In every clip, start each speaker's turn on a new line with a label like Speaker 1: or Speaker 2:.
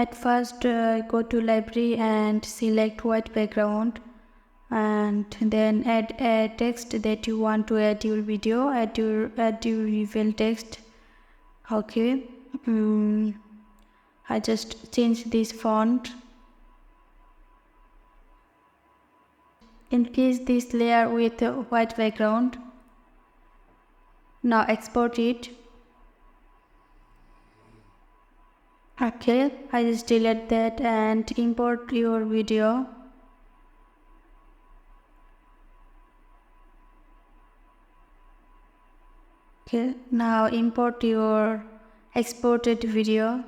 Speaker 1: At first go to library and select white background, and then add a text that you want to add your video. Add your reveal text. Okay, I just change this font. Increase this layer with a white background. Now export it. Okay, I just delete that and import your video. Okay, now import your exported video.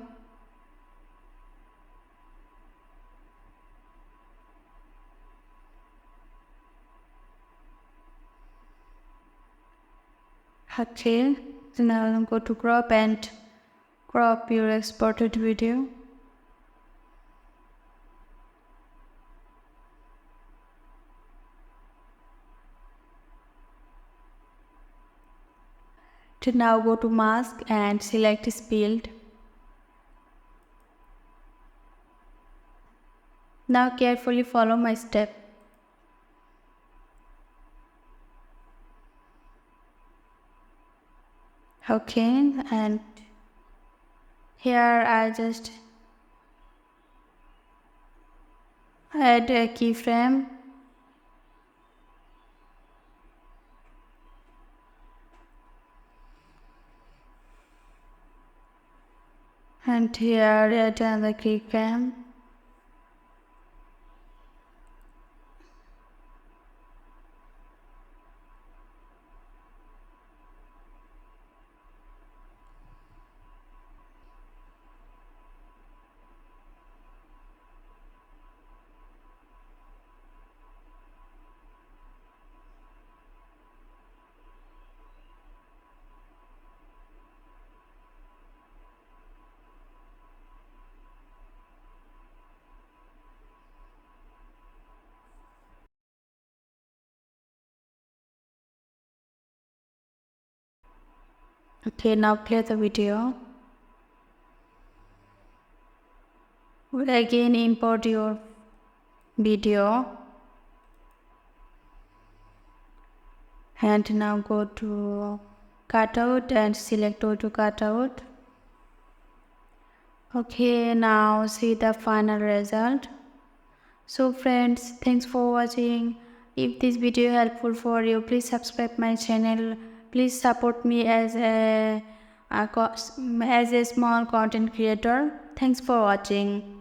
Speaker 1: Okay, so now go to crop and crop your exported video. To now go to mask and select spilled. Now carefully follow my step. Okay, and here I just add a keyframe. And here add another keyframe. Okay, now play the video. We'll again import your video. And now go to cutout and select auto cutout. Okay, now see the final result. So friends, thanks for watching. If this video helpful for you, please subscribe my channel. Please support me as a small content creator. Thanks for watching.